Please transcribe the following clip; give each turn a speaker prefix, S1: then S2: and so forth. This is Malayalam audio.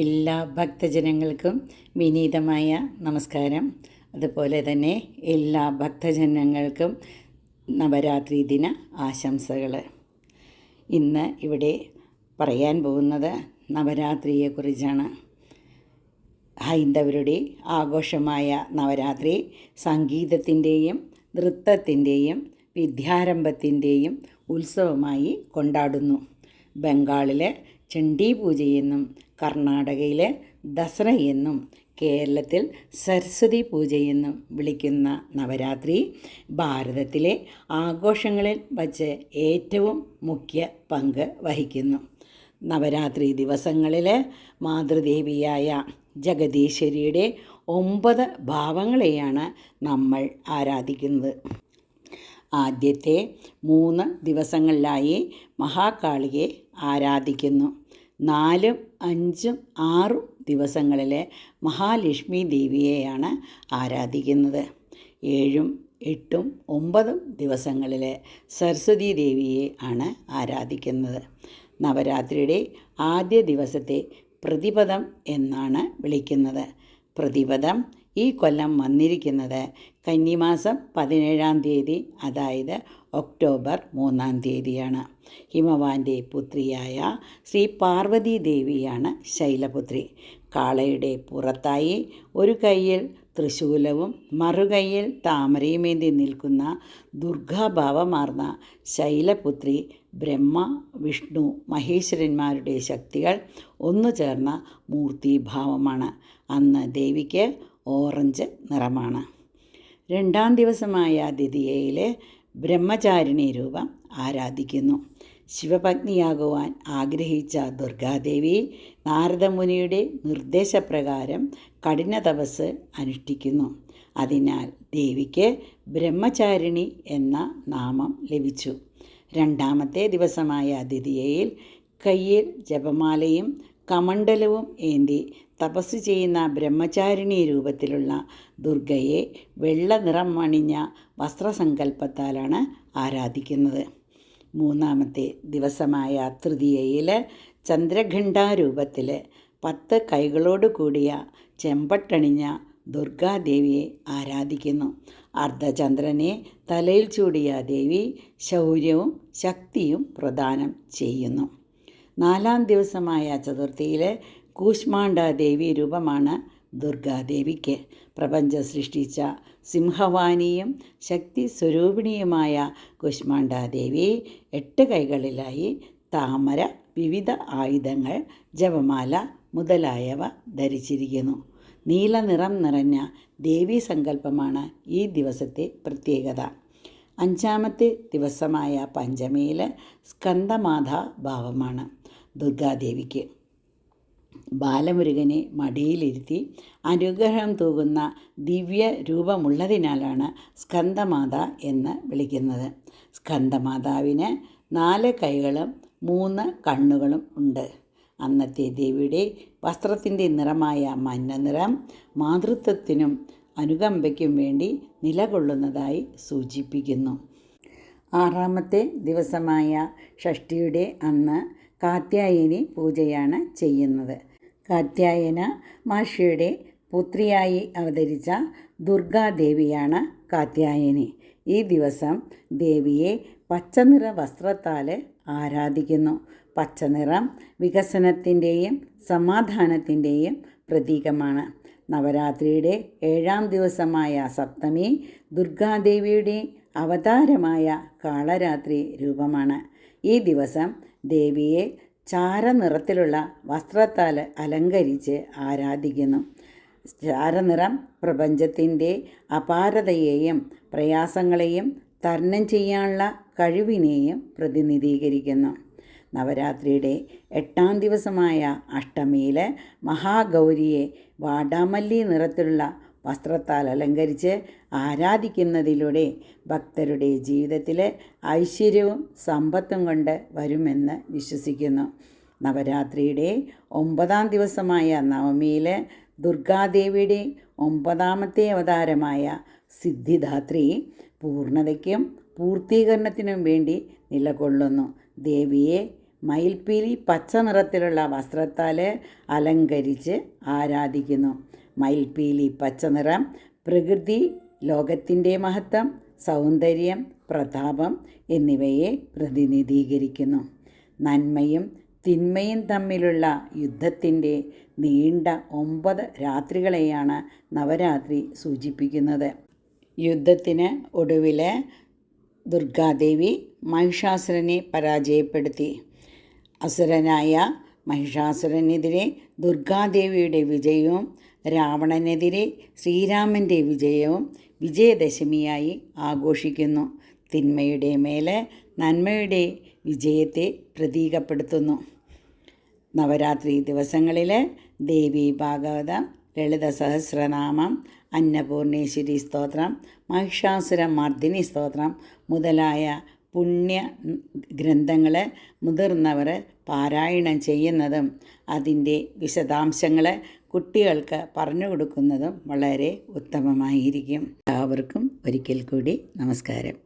S1: എല്ലാ ഭക്തജനങ്ങൾക്കും വിനീതമായ നമസ്കാരം. അതുപോലെ തന്നെ എല്ലാ ഭക്തജനങ്ങൾക്കും നവരാത്രി ദിന ആശംസകൾ. ഇന്ന് ഇവിടെ പറയാൻ പോകുന്നത് നവരാത്രിയെക്കുറിച്ചാണ്. ഹൈന്ദവരുടെ ആഘോഷമായ നവരാത്രി സംഗീതത്തിൻ്റെയും നൃത്തത്തിൻ്റെയും വിദ്യാരംഭത്തിൻ്റെയും ഉത്സവമായി കൊണ്ടാടുന്നു. ബംഗാളിലെ ചണ്ഡീ പൂജയെന്നും കർണാടകയിലെ ദസറ എന്നും കേരളത്തിൽ സരസ്വതി പൂജയെന്നും വിളിക്കുന്ന നവരാത്രി ഭാരതത്തിലെ ആഘോഷങ്ങളിൽ വച്ച് ഏറ്റവും മുഖ്യ പങ്ക് വഹിക്കുന്നു. നവരാത്രി ദിവസങ്ങളിൽ മാതൃദേവിയായ ജഗദീശ്വരിയുടെ 9 ഭാവങ്ങളെയാണ് നമ്മൾ ആരാധിക്കുന്നത്. ആദ്യത്തെ 3 ദിവസങ്ങളിലായി മഹാകാളിയെ ആരാധിക്കുന്നു. 4, 5, 6 ദിവസങ്ങളിൽ മഹാലക്ഷ്മി ദേവിയെയാണ് ആരാധിക്കുന്നത്. 7, 8, 9 ദിവസങ്ങളിൽ സരസ്വതി ദേവിയെ ആണ് ആരാധിക്കുന്നത്. നവരാത്രിയുടെ ആദ്യ ദിവസത്തെ പ്രതിപദം എന്നാണ് വിളിക്കുന്നത്. പ്രതിപദം ഈ കൊല്ലം വന്നിരിക്കുന്നത് കന്നിമാസം 17-ാം തീയതി, അതായത് ഒക്ടോബർ 3-ാം തീയതിയാണ്. ഹിമവാന്റെ പുത്രിയായ ശ്രീ പാർവതി ദേവിയാണ് ശൈലപുത്രി. കാളയുടെ പുറത്തായി ഒരു കൈയിൽ ത്രിശൂലവും മറുകൈയിൽ താമരയുമേന്തി നിൽക്കുന്ന ദുർഗാഭാവമാർന്ന ശൈലപുത്രി ബ്രഹ്മ, വിഷ്ണു, മഹേശ്വരന്മാരുടെ ശക്തികൾ ഒന്നുചേർന്ന മൂർത്തിഭാവമാണ്. അന്ന് ദേവിക്ക് ഓറഞ്ച് നിറമാണ്. 2-ാം ദിവസമായ ദ്വിതീയയിൽ ബ്രഹ്മചാരിണി രൂപം ആരാധിക്കുന്നു. ശിവപത്നിയാകുവാൻ ആഗ്രഹിച്ച ദുർഗാദേവി നാരദമുനിയുടെ നിർദ്ദേശപ്രകാരം കഠിന തപസ് അനുഷ്ഠിക്കുന്നു. അതിനാൽ ദേവിക്ക് ബ്രഹ്മചാരിണി എന്ന നാമം ലഭിച്ചു. 2-ാമത്തെ ദിവസമായ ദ്വിതീയയിൽ കയ്യിൽ ജപമാലയും കമണ്ഡലവും ഏന്തി തപസ് ചെയ്യുന്ന ബ്രഹ്മചാരിണി രൂപത്തിലുള്ള ദുർഗയെ വെള്ള നിറമണിഞ്ഞ വസ്ത്രസങ്കല്പത്താലാണ് ആരാധിക്കുന്നത്. 3-ാമത്തെ ദിവസമായ തൃതീയയിൽ ചന്ദ്രഘണ്ഠാരൂപത്തിൽ 10 കൈകളോട് കൂടിയ ചെമ്പട്ടണിഞ്ഞ ദുർഗാദേവിയെ ആരാധിക്കുന്നു. അർദ്ധചന്ദ്രനെ തലയിൽ ചൂടിയ ദേവി ശൗര്യവും ശക്തിയും പ്രദാനം ചെയ്യുന്നു. 4-ാം ദിവസമായ ചതുർത്ഥിയിൽ കൂഷ്മാണ്ഡ ദേവി രൂപമാണ് ദുർഗാദേവിക്ക്. പ്രപഞ്ചം സൃഷ്ടിച്ച സിംഹവാനിയും ശക്തി സ്വരൂപിണിയുമായ കൂഷ്മാണ്ഡാദേവി 8 കൈകളിലായി താമര, വിവിധ ആയുധങ്ങൾ, ജപമാല മുതലായവ ധരിച്ചിരിക്കുന്നു. നീല നിറം നിറഞ്ഞ ദേവീ സങ്കല്പമാണ് ഈ ദിവസത്തെ പ്രത്യേകത. 5-ാമത്തെ ദിവസമായ പഞ്ചമിയിൽ സ്കന്ദമാതാ ഭാവമാണ് ദുർഗാദേവിക്ക്. ബാലമുരുകനെ മടിയിലിരുത്തി അനുഗ്രഹം തൂകുന്ന ദിവ്യ രൂപമുള്ളതിനാലാണ് സ്കന്ദമാത എന്ന് വിളിക്കുന്നത്. സ്കന്ദമാതാവിന് 4 കൈകളും 3 കണ്ണുകളും ഉണ്ട്. അന്നത്തെ ദേവിയുടെ വസ്ത്രത്തിൻ്റെ നിറമായ മഞ്ഞ നിറം മാതൃത്വത്തിനും അനുകമ്പയ്ക്കും വേണ്ടി നിലകൊള്ളുന്നതായി സൂചിപ്പിക്കുന്നു. 6-ാമത്തെ ദിവസമായ ഷഷ്ഠിയുടെ അന്ന് കാത്യായനി പൂജയാണ് ചെയ്യുന്നത്. കാത്യായന മഹർഷിയുടെ പുത്രിയായി അവതരിച്ച ദുർഗാദേവിയാണ് കാത്യായനി. ഈ ദിവസം ദേവിയെ പച്ചനിറ വസ്ത്രത്താൽ ആരാധിക്കുന്നു. പച്ചനിറം വികസനത്തിൻ്റെയും സമാധാനത്തിൻ്റെയും പ്രതീകമാണ്. നവരാത്രിയുടെ 7-ാം ദിവസമായ സപ്തമി ദുർഗാദേവിയുടെ അവതാരമായ കാളരാത്രി രൂപമാണ്. ഈ ദിവസം ദേവിയെ ചാരനിറത്തിലുള്ള വസ്ത്രത്താൽ അലങ്കരിച്ച് ആരാധിക്കുന്നു. ചാരനിറം പ്രപഞ്ചത്തിൻ്റെ അപാരതയെയും പ്രയാസങ്ങളെയും തരണം ചെയ്യാനുള്ള കഴിവിനെയും പ്രതിനിധീകരിക്കുന്നു. നവരാത്രിയുടെ 8-ാം ദിവസമായ അഷ്ടമിയിൽ മഹാഗൗരിയെ വാടാമല്ലി നിറത്തിലുള്ള വസ്ത്രത്താൽ അലങ്കരിച്ച് ആരാധിക്കുന്നതിലൂടെ ഭക്തരുടെ ജീവിതത്തിൽ ഐശ്വര്യവും സമ്പത്തും കൊണ്ട് വരുമെന്ന് വിശ്വസിക്കുന്നു. നവരാത്രിയുടെ 9-ാം ദിവസമായ നവമിയിൽ ദുർഗാദേവിയുടെ 9-ാമത്തെ അവതാരമായ സിദ്ധിദാത്രി പൂർണ്ണതയ്ക്കും പൂർത്തീകരണത്തിനും വേണ്ടി നിലകൊള്ളുന്നു. ദേവിയെ മയിൽപ്പീലി പച്ച നിറത്തിലുള്ള വസ്ത്രത്താൽ അലങ്കരിച്ച് ആരാധിക്കുന്നു. മയിൽപ്പീലി പച്ച നിറം പ്രകൃതി, ലോകത്തിൻ്റെ മഹത്വം, സൗന്ദര്യം, പ്രതാപം എന്നിവയെ പ്രതിനിധീകരിക്കുന്നു. നന്മയും തിന്മയും തമ്മിലുള്ള യുദ്ധത്തിൻ്റെ നീണ്ട 9 രാത്രികളെയാണ് നവരാത്രി സൂചിപ്പിക്കുന്നത്. യുദ്ധത്തിന് ഒടുവിൽ ദുർഗാദേവി മഹിഷാസുരനെ പരാജയപ്പെടുത്തി. അസുരനായ മഹിഷാസുരനെതിരെ ദുർഗാദേവിയുടെ വിജയവും രാവണനെതിരെ ശ്രീരാമൻ്റെ വിജയവും വിജയദശമിയായി ആഘോഷിക്കുന്നു. തിന്മയുടെ മേലെ നന്മയുടെ വിജയത്തെ പ്രതീകപ്പെടുത്തുന്നു. നവരാത്രി ദിവസങ്ങളിൽ ദേവി ഭാഗവതം, ലളിത സഹസ്രനാമം, അന്നപൂർണേശ്വരി സ്തോത്രം, മഹിഷാസുര മർദ്ദിനി സ്തോത്രം മുതലായ പുണ്യ ഗ്രന്ഥങ്ങൾ മുതിർന്നവർ പാരായണം ചെയ്യുന്നതും അതിൻ്റെ വിശദാംശങ്ങൾ കുട്ടികൾക്ക് പറഞ്ഞു കൊടുക്കുന്നതും വളരെ ഉത്തമമായിരിക്കും. എല്ലാവർക്കും ഒരിക്കൽ കൂടി നമസ്കാരം.